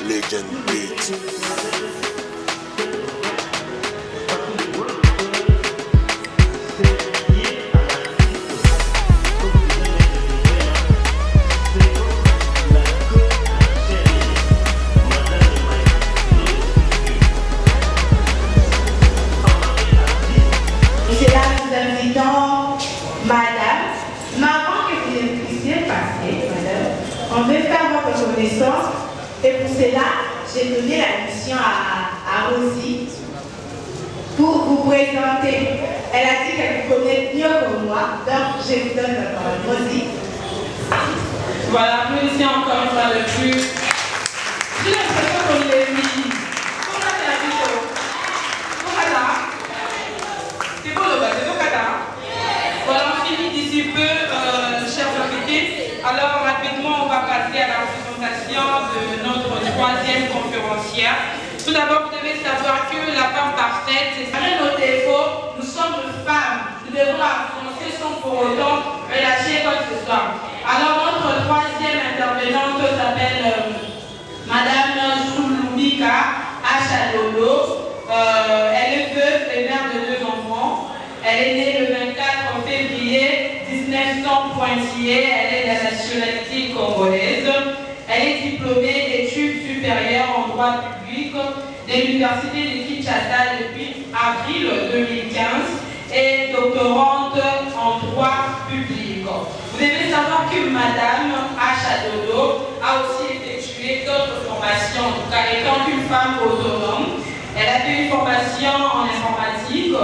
Legend Beat. Et c'est là que nous invitons Madame. Mais avant que vous ne puissiez passer, Madame, on veut faire votre connaissance. Et pour cela, j'ai donné la mission à Rosie pour vous présenter. Elle a dit qu'elle vous connaît mieux que moi, donc je vous donne la parole. Rosie. Voilà, applaudissez encore une fois le plus. J'ai l'impression qu'on l'ait mis. Pourquoi c'est la vie chaud? Pourquoi ça? C'est beau le bas, c'est beau Kata? Voilà, on finit d'ici peu, chers invités. Alors, rapidement, on va passer à la présentation de notre troisième conférencière. Tout d'abord, vous devez savoir que la femme parfaite, c'est malgré nos défauts, nous sommes femmes. Nous devons avancer sans pour autant relâcher quoi que ce soit. Alors, notre troisième intervenante s'appelle Madame Souloubika Achadolo. Elle est veuve et mère de 2 enfants. Elle est née le 24 février 1900 Poitiers. Elle est de la nationalité congolaise. Elle est diplômée d'études supérieures en droit public de l'Université de Kinshasa depuis avril 2015 et doctorante en droit public. Vous devez savoir que Madame Achadodo a aussi effectué d'autres formations, en tout cas étant une femme autonome. Elle a fait une formation en informatique,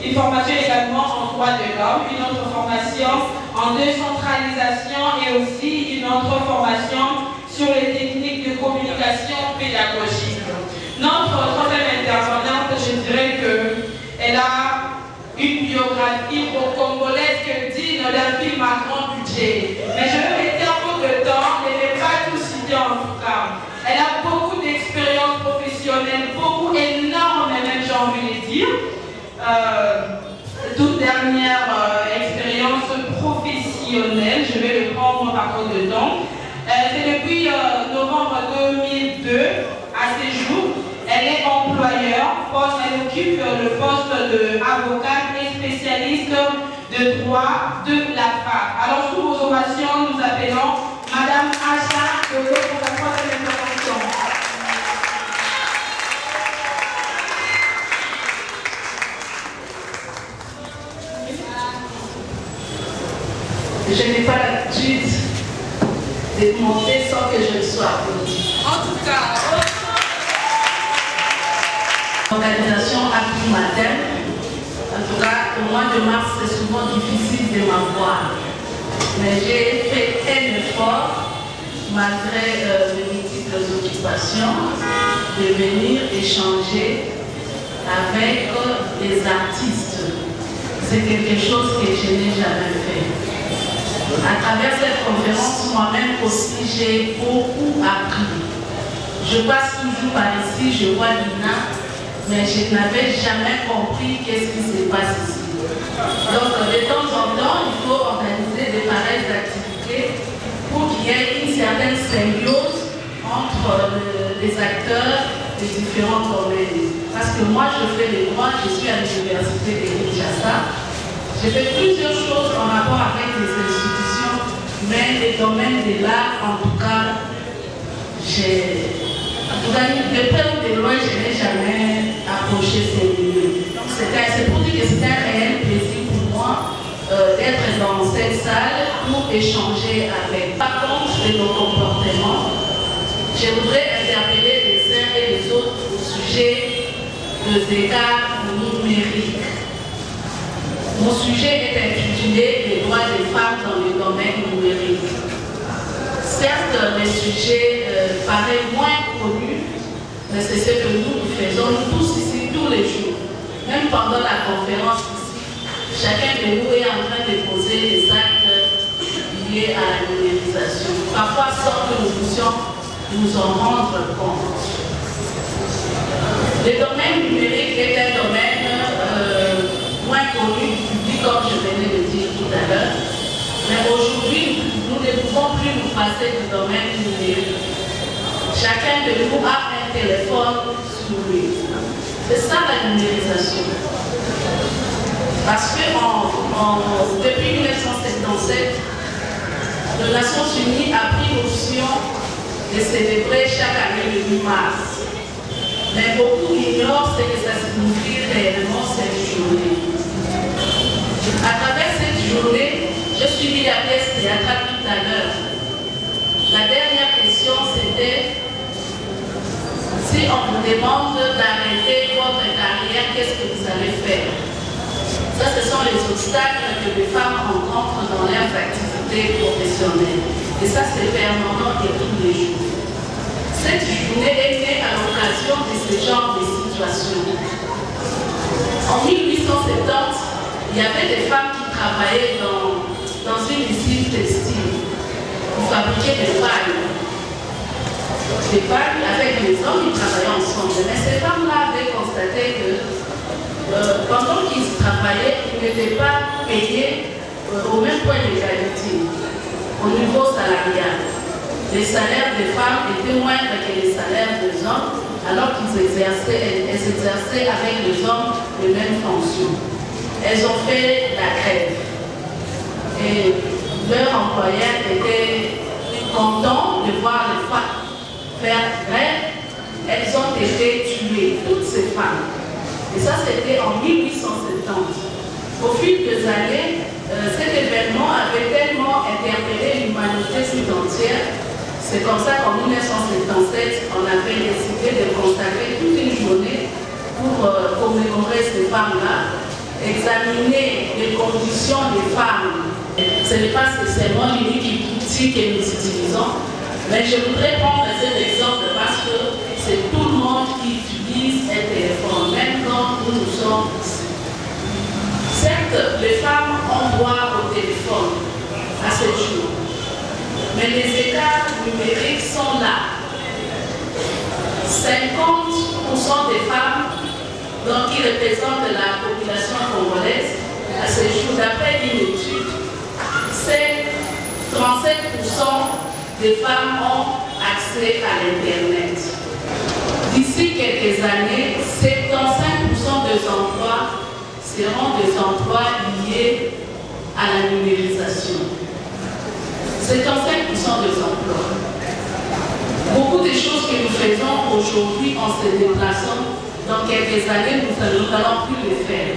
une formation également en droit de l'homme, une autre formation en décentralisation et aussi une autre formation sur les techniques de communication pédagogique. Notre troisième intervenante, je dirais qu'elle a une biographie congolaise digne d'un film à grand budget. Mais je vais mettre un peu de temps, mais ne pas tout citer en tout cas. Elle a beaucoup d'expérience professionnelle, beaucoup, énorme même, j'ai envie de dire. Toute dernière expérience professionnelle, je vais le prendre par cause de temps. C'est depuis novembre 2002 à ces jours. Elle est employeur, elle occupe le poste d'avocate et spécialiste de droit de la femme. Alors sous vos ovations, nous appelons Madame Acha pour sa troisième intervention. Je n'ai pas l'habitude de monter sans que je ne sois applaudie. En tout cas, L'organisation a pris ma thème. En tout cas, au mois de mars, c'est souvent difficile de m'avoir. Mais j'ai fait un effort, malgré mes multiples occupations, de venir échanger avec les artistes. C'est quelque chose que je n'ai jamais fait. À travers cette conférence, moi-même aussi, j'ai beaucoup appris. Je passe toujours par ici, je vois Lina, mais je n'avais jamais compris qu'est-ce qui se passe ici. Donc, de temps en temps, il faut organiser des pareilles activités pour qu'il y ait une certaine symbiose entre les acteurs des différents domaines. Parce que moi, je fais les droits, je suis à l'université de Kinshasa. J'ai fait plusieurs choses en rapport avec les institutions, mais les domaines de l'art, en tout cas, de près ou de loin, je n'ai jamais approché ces milieux. Donc c'est pour dire que c'était un réel plaisir pour moi d'être dans cette salle pour échanger avec. Par contre, de nos comportements, je voudrais interpeller les uns et les autres au sujet des écarts numériques. Mon sujet est intitulé « Les droits des femmes dans le domaine numérique ». Certes, le sujet paraît moins connu, mais c'est ce que nous faisons tous ici, tous les jours. Même pendant la conférence ici, chacun de nous est en train de poser des actes liés à la numérisation. Parfois sans que nous puissions nous en rendre compte. Le domaine numérique est un domaine moins connu du public, comme je venais de dire tout à l'heure. Mais aujourd'hui, nous ne pouvons plus nous passer du domaine numérique. chacun de nous a un téléphone sur lui. C'est ça la numérisation. Parce que depuis 1977, les Nations Unies a pris l'option de célébrer chaque année le 8 mars. Mais beaucoup ignorent ce que ça signifie réellement cette journée. À travers cette journée, j'ai suivi la pièce théâtrale tout à l'heure. La dernière question, c'était si on vous demande d'arrêter votre carrière, qu'est-ce que vous allez faire? Ça, ce sont les obstacles que les femmes rencontrent dans leurs activités professionnelles. Et ça, c'est permanent et tous les jours. Cette journée est née à l'occasion de ce genre de situation. En 1870, il y avait des femmes qui travaillaient dans une usine textile pour fabriquer des pailles. Des pailles avec les hommes, ils travaillaient ensemble. Mais ces femmes-là avaient constaté que pendant qu'ils travaillaient, ils n'étaient pas payés au même point d'égalité, au niveau salarial. Les salaires des femmes étaient moindres que les salaires des hommes, alors qu'ils exerçaient avec les hommes les mêmes fonctions. Elles ont fait la grève. Et leurs employeurs étaient contents de voir les femmes faire grève. Elles ont été tuées, toutes ces femmes. Et ça, c'était en 1870. Au fil des années, cet événement avait tellement interpellé l'humanité tout entière. C'est comme ça qu'en 1977, on avait décidé de consacrer toute une journée pour commémorer ces femmes-là, examiner les conditions des femmes. Ce n'est pas spécialement l'outil que nous utilisons, mais je voudrais prendre cet exemple parce que c'est tout le monde qui utilise un téléphone, même quand nous sommes ici. Certes, les femmes ont droit au téléphone à ce jour, mais les écarts numériques sont là. 50% des femmes qui représentent la population congolaise à ce jour, d'après une étude, c'est 37% des femmes ont accès à l'Internet. D'ici quelques années, 75% des emplois seront des emplois liés à la numérisation. 75% des emplois. Beaucoup de choses que nous faisons aujourd'hui en se déplaçant, dans quelques années, nous n'allons plus les faire.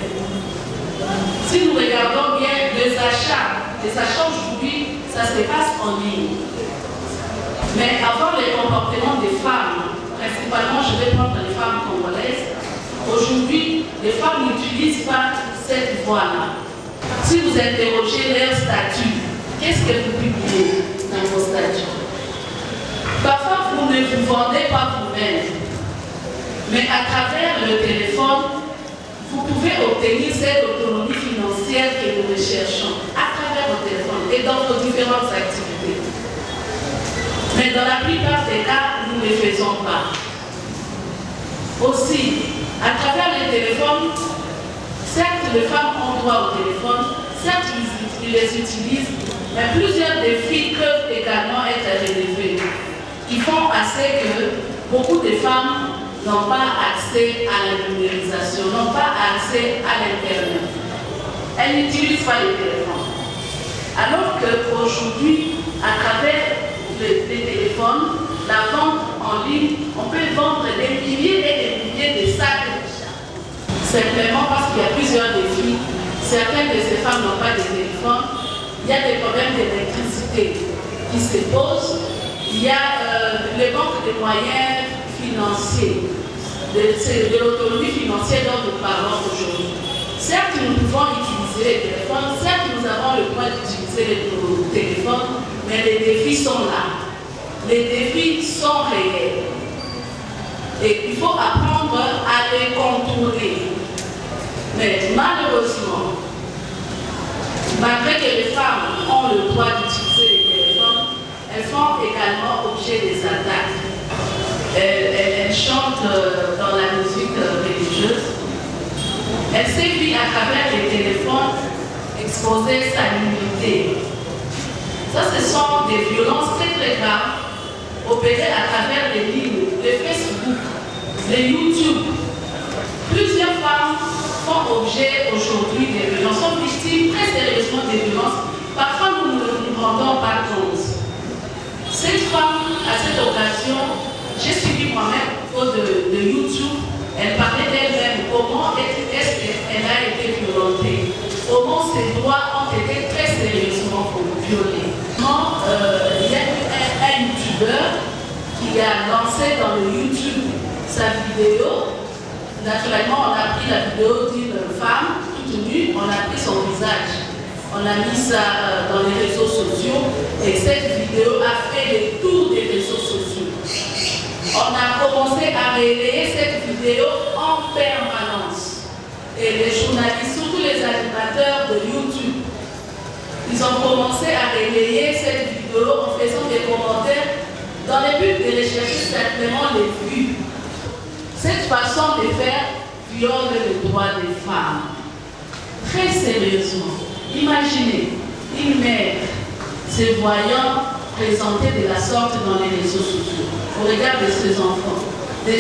Si nous regardons bien les achats aujourd'hui, ça se passe en ligne. Mais avant les comportements des femmes, principalement je vais prendre les femmes congolaises, aujourd'hui, les femmes n'utilisent pas cette voie-là. Si vous interrogez leur statut, qu'est-ce que vous publiez dans vos statuts? Parfois, vous ne vous vendez pas vous-même, mais à travers le téléphone, vous pouvez obtenir cette autonomie financière que nous recherchons à travers le téléphone et dans vos différentes activités. Mais dans la plupart des cas, nous ne le faisons pas. Aussi, à travers les téléphones, certes, les femmes ont droit au téléphone, certes, ils les utilisent, mais plusieurs défis peuvent également être relevés, qui font assez que beaucoup de femmes n'ont pas accès à la numérisation, n'ont pas accès à l'Internet. Elles n'utilisent pas le téléphone. Alors qu'aujourd'hui, à travers les téléphones, la vente en ligne, on peut vendre des milliers et des milliers de sacs. Simplement parce qu'il y a plusieurs défis. Certaines de ces femmes n'ont pas de téléphone. Il y a des problèmes d'électricité qui se posent. Il y a le manque de moyens financiers, de l'autonomie financière dont nous parlons aujourd'hui. Certes, nous pouvons utiliser les téléphones, certes, nous avons le droit d'utiliser les téléphones, mais les défis sont là. Les défis sont réels. Et il faut apprendre à les contourner. Mais malheureusement, malgré que les femmes ont le droit d'utiliser les téléphones, elles font également objet des attaques. Elles chantent dans la musique religieuse. Elles sévissent à travers les téléphones, exposer sa nudité. Ça, ce sont des violences très très graves opérés à travers les lignes, les Facebook, les YouTube. Plusieurs femmes font objet aujourd'hui des violences, sont victimes très sérieusement des violences. Parfois, nous ne nous rendons pas compte. Cette femme, à cette occasion, j'ai suivi moi-même au niveau de YouTube, elle parlait d'elle-même, comment est-ce qu'elle a été violentée, comment ses droits ont été très sérieusement violés. Il y a eu un youtubeur qui a lancé dans le YouTube sa vidéo. Naturellement, on a pris la vidéo d'une femme toute nue, on a pris son visage. On a mis ça dans les réseaux sociaux et cette vidéo a fait le tour des réseaux sociaux. On a commencé à relayer cette vidéo en permanence. Et les journalistes, surtout les animateurs de YouTube, ils ont commencé à relayer cette vidéo en faisant des commentaires dans le but de rechercher simplement les vues. Cette façon de faire viole les droits des femmes. Très sérieusement. Imaginez une mère se voyant présenter de la sorte dans les réseaux sociaux, au regard de ses enfants, de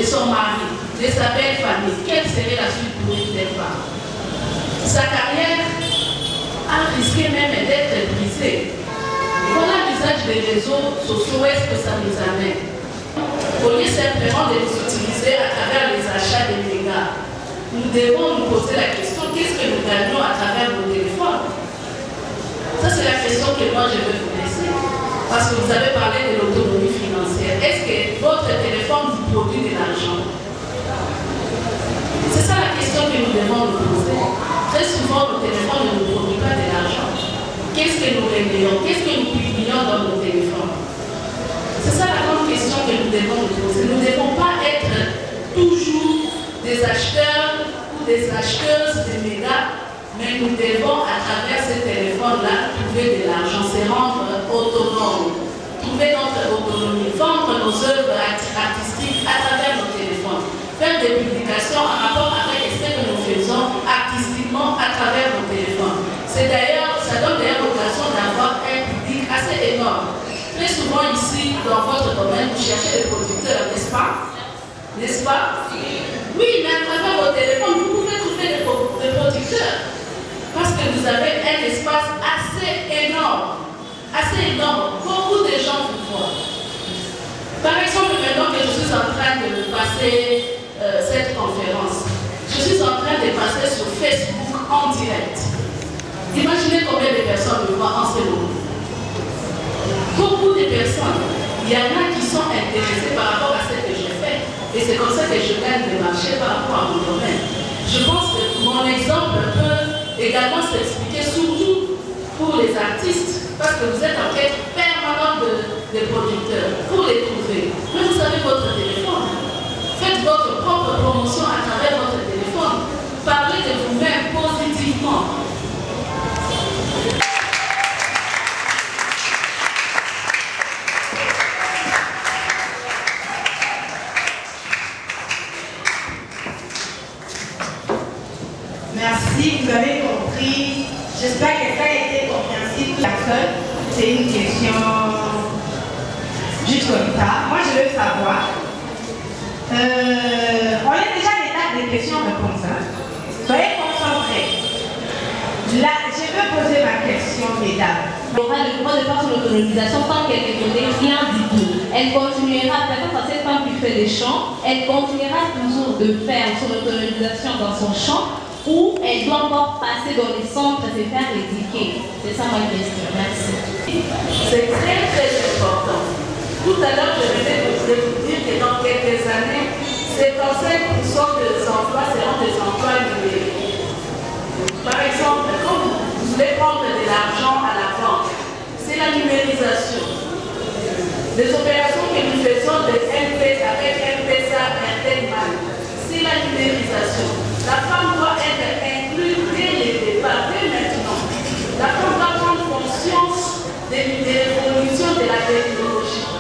son mari, de sa belle famille. Quelle serait la suite pour une telle femme? Sa carrière a risqué même d'être brisée. Voilà l'usage des réseaux sociaux, où est-ce que ça nous amène? Au lieu simplement de les utiliser à travers les achats des mégas, nous devons nous poser la question, qu'est-ce que nous gagnons à travers nos téléphones? Ça, c'est la question que moi je veux vous laisser. Parce que vous avez parlé de l'autonomie financière. Est-ce que votre téléphone vous produit de l'argent? C'est ça la question que nous devons nous poser. Très souvent, le téléphone ne nous produit pas de l'argent. Qu'est-ce que nous relayons? Qu'est-ce que nous publions dans nos téléphones? C'est ça la grande question que nous devons nous poser. Nous ne devons pas être toujours des acheteurs ou des acheteuses de mégas, mais nous devons, à travers ces téléphones-là, trouver de l'argent, se rendre autonomes, trouver notre autonomie, vendre nos œuvres artistiques à travers nos téléphones, faire des publications en rapport avec ce que nous faisons artistiquement à travers nos téléphones. C'est d'ailleurs, ça donne d'ailleurs l'occasion d'avoir un public assez énorme. Très souvent ici, dans votre domaine, vous cherchez des producteurs, n'est-ce pas? N'est-ce pas? Oui, mais à travers vos téléphones, vous pouvez trouver des producteurs. Parce que vous avez un espace assez énorme. Beaucoup de gens vous voient. Par exemple, maintenant que je suis en train de passer cette conférence, je suis en train de passer sur Facebook en direct. Imaginez combien de personnes me voient en ce moment. Beaucoup de personnes. Il y en a qui sont intéressés par rapport à ce que je fais. Et c'est comme ça que je gagne des marchés par rapport à mon domaine. Je pense que mon exemple peut également s'expliquer surtout pour les artistes, parce que vous êtes en quête permanente de producteurs, pour les trouver. Mais vous avez votre téléphone. Faites votre propre promotion à travers votre téléphone. Parlez de vous-même positivement. Merci, vous avez compris. J'espère que ça a été compréhensible. Personne, c'est une question juste comme ça. Moi, je veux savoir. On a déjà l'étape des questions-réponses. Soyez concentrés. Là, je veux poser ma question, mesdames. Elle aura le droit de faire son autonomisation tant qu'elle ne connaît rien du tout. Elle continuera, par exemple, cette femme qui fait des chants, elle continuera toujours de faire son autonomisation dans son champ, ou elle doit encore passer dans les centres et se faire éduquer. C'est ça ma question. Merci. C'est très très important. Tout à l'heure, je venais de vous dire que dans quelques années, 75% des emplois seront des emplois numériques. Par exemple, quand vous voulez prendre de l'argent à la banque, c'est la numérisation. Les opérations que nous faisons avec M-Pesa, Internet, c'est la numérisation. La femme doit être inclue dès le départ, dès maintenant. La femme doit prendre conscience de l'évolution de la technologie.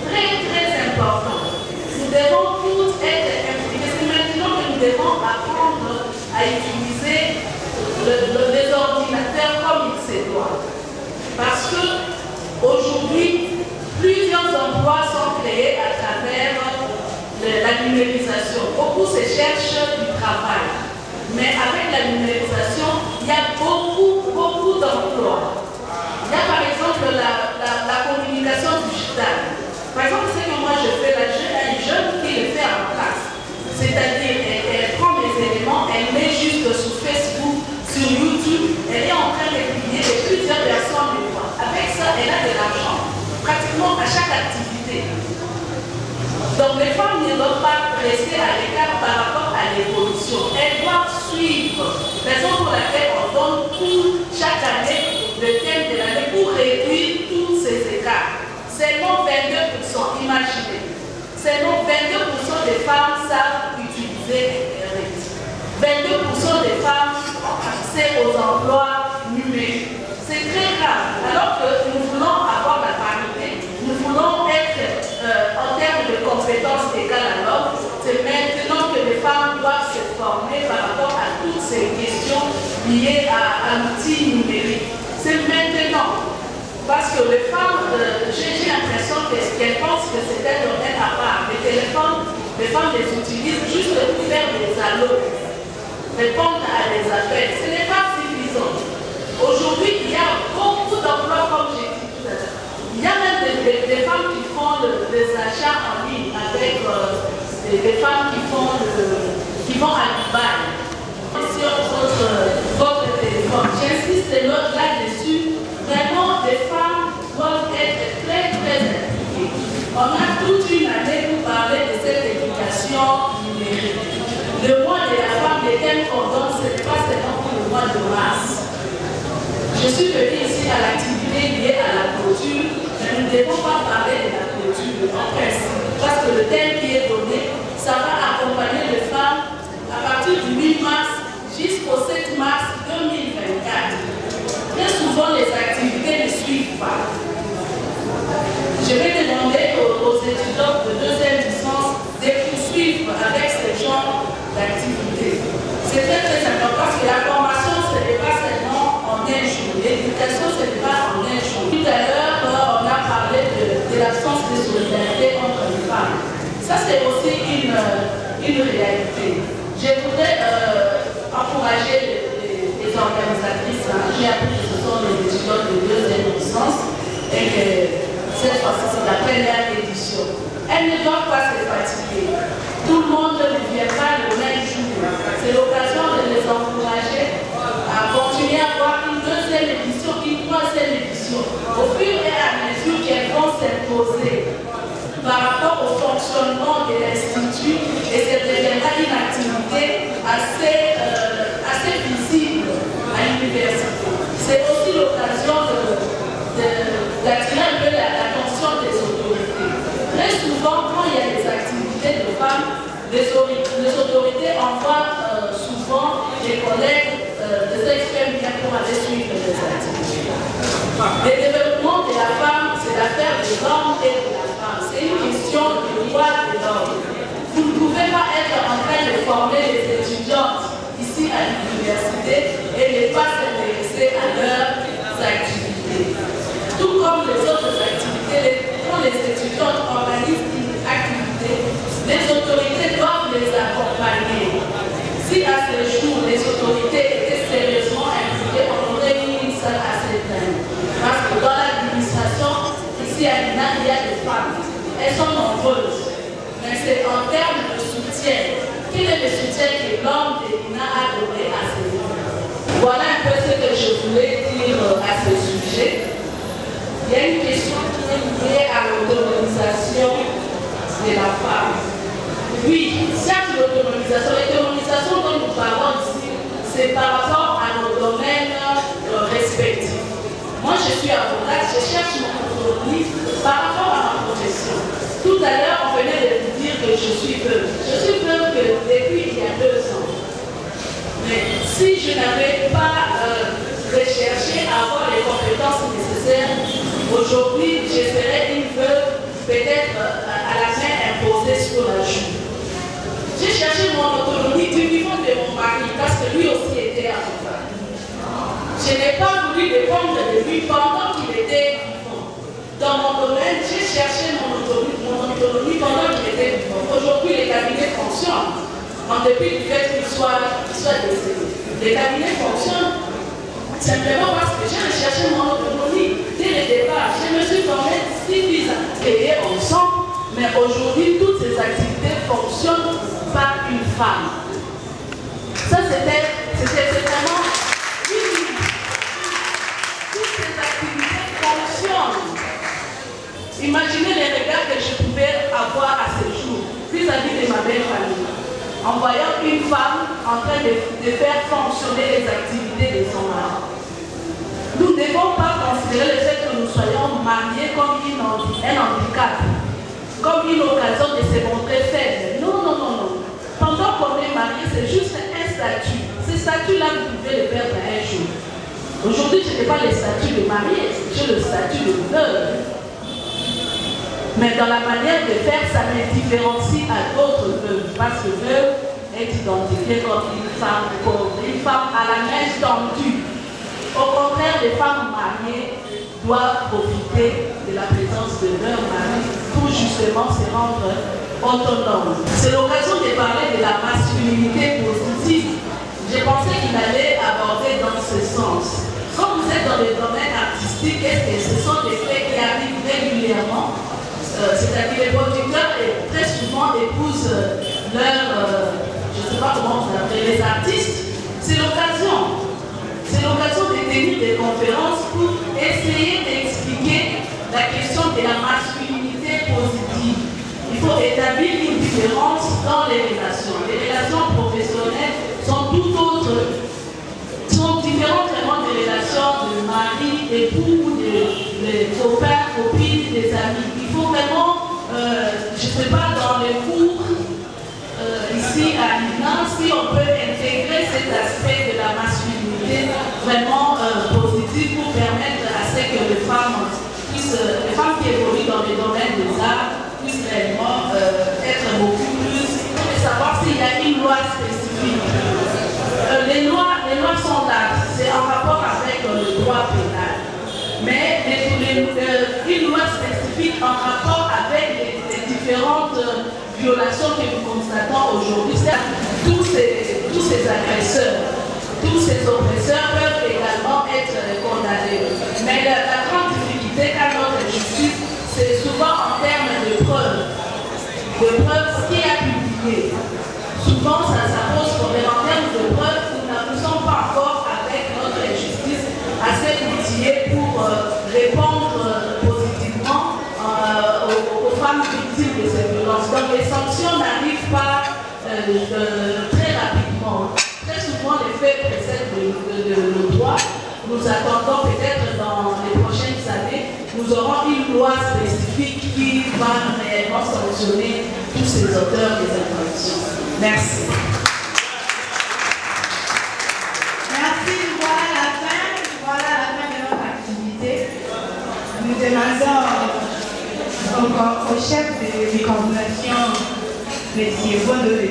Très, très important. Nous devons tous être impliqués. C'est maintenant que nous devons apprendre à utiliser les ordinateurs comme il se doit. Parce que aujourd'hui, que les femmes, j'ai l'impression qu'elles pensent que c'est un domaine à part. Les téléphones, les femmes les utilisent juste pour faire des allos, répondre à des appels. Ce n'est pas suffisant. Aujourd'hui, il y a beaucoup d'emplois, comme j'ai dit tout à l'heure. Il y a même des femmes qui font des achats en ligne avec des femmes qui vont à Dubaï. Sur votre téléphone, j'insiste là-dessus. Vraiment, les femmes doivent être très impliquées. On a toute une année pour parler de cette éducation numérique. Le mois de la femme, les thèmes qu'on donne, ce n'est pas seulement pour le mois de mars. Je suis venue ici à l'activité liée à la clôture, mais nous ne devons pas parler de la clôture en principe, parce que le thème qui est donné, ça va accompagner les femmes à partir du 8 mars jusqu'au 7 mars 2024. Très souvent, les activités ne suivent pas. Je vais demander aux étudiants de deuxième licence de poursuivre avec ce genre d'activités. C'est très important parce que la formation, ce n'est pas seulement en un jour. L'éducation, ce n'est pas en un jour. Tout à l'heure, on a parlé de l'absence de solidarité entre les femmes. Ça, c'est aussi une réalité. Je voudrais encourager les organisatrices. J'ai appris que ce sont les étudiants de deuxième licence et que cette fois-ci, c'est la première édition. Elles ne doivent pas se fatiguer. Tout le monde ne vient pas le même jour. C'est l'occasion de les encourager à continuer à avoir une deuxième édition, une troisième édition. Au fur et à mesure qu'elles vont s'imposer par rapport au fonctionnement de l'Institut, et ça deviendra une activité assez visible à l'université. C'est aussi l'occasion d'attirer un peu l'attention des autorités. Très souvent, quand il y a des activités de femmes, les autorités envoient souvent les collègues des experts pour aller suivre les activités. Le développement de la femme, c'est l'affaire de l'homme et de la femme. C'est une question de droit de l'homme. Vous ne pouvez pas être en train de former les étudiantes ici à l'université et ne pas s'intéresser à leurs activités. Tout comme les autres activités, quand les étudiantes organisent une activité, les autorités doivent les accompagner. Si à ce jour, les autorités étaient sérieusement impliquées, on aurait mis une salle assez pleine. Parce que dans l'administration, ici à l'INA, il y a des femmes. Elles sont nombreuses. Mais c'est en termes de soutien. Quel est le soutien que l'homme de l'INA a donné à ces femmes? Voilà un peu ce que je voulais dire à ce sujet. Il y a une question qui est liée à l'autonomisation de la femme. Oui, certes, l'autonomisation dont nous parlons ici, c'est par rapport à nos domaines respectifs. Moi, je suis avocate, je cherche mon autonomie par rapport à ma profession. Tout à l'heure, on venait de vous dire que je suis veuve. Je suis veuve depuis il y a 2 ans. Mais si je n'avais pas recherché à avoir les compétences nécessaires, aujourd'hui, je serais une veuve peut-être à la main imposée sur la joue. J'ai cherché mon autonomie du niveau de mon mari parce que lui aussi était avocat. Je n'ai pas voulu dépendre de lui pendant qu'il était vivant. Dans mon domaine, j'ai cherché mon autonomie pendant qu'il était vivant. Aujourd'hui, les cabinets fonctionnent, en dépit du fait qu'ils soient décédés. Les cabinets fonctionnent simplement parce que j'ai recherché mon autonomie. Dès le départ, je me suis formée suffisamment payée ensemble, mais aujourd'hui, toutes ces activités fonctionnent par une femme. Ça, c'était vraiment unique. Toutes ces activités fonctionnent. Imaginez les regards que je pouvais avoir à ce jour vis-à-vis de ma belle famille, en voyant une femme en train de faire fonctionner les activités de son mari. Nous ne devons pas considérer le fait que nous soyons mariés comme un handicap, comme une occasion de se montrer faible. Non, non, non, non. Pendant qu'on est marié, c'est juste un statut. Ce statut-là, vous pouvez le perdre un jour. Aujourd'hui, je n'ai pas le statut de marié, j'ai le statut de veuve. Mais dans la manière de faire, ça me différencie à d'autres veuves. Parce que veuve est identifiée comme une femme pauvre, une femme à la main tendue. Au contraire, les femmes mariées doivent profiter de la présence de leur mari pour justement se rendre autonomes. C'est l'occasion de parler de la masculinité positive. J'ai pensé qu'il allait aborder dans ce sens. Quand vous êtes dans le domaine artistique, est-ce que ce sont des faits qui arrivent régulièrement? C'est-à-dire les producteurs très souvent épousent je ne sais pas comment vous appelez, les artistes. C'est l'occasion. C'est l'occasion de tenir des conférences pour essayer d'expliquer la question de la masculinité positive. Il faut établir une différence dans les relations. Les relations professionnelles sont tout autres, sont différentes vraiment des relations de mari, d'époux, de copains, copines, des amis. Il faut vraiment, je ne sais pas, dans les cours, ici à l'INA, si on peut intégrer cet aspect de la masculinité vraiment positif pour permettre à ce que les femmes qui évoluent dans les domaines des arts puissent réellement être beaucoup plus, pour savoir s'il y a une loi spécifique. Les lois sont là, c'est en rapport avec le droit pénal. Mais une loi spécifique en rapport avec les différentes violations que nous constatons aujourd'hui, tous ces agresseurs, tous ces oppresseurs peuvent également être condamnés. Mais la grande difficulté qu'a notre justice, c'est souvent en termes de preuves. Qui a publié. Souvent, ça pose problème en termes de preuves. Nous ne sommes pas encore avec notre justice assez outillés pour répondre positivement aux femmes victimes de ces violences. Donc les sanctions n'arrivent pas très rapidement. Très souvent les faits précèdent le droit. Nous attendons peut-être dans les prochaines années, nous aurons une loi spécifique qui va réellement sanctionner tous ces auteurs des infractions. Merci. Merci, voilà la fin de notre activité. Nous demandons encore au chef de coordination, M. Bono,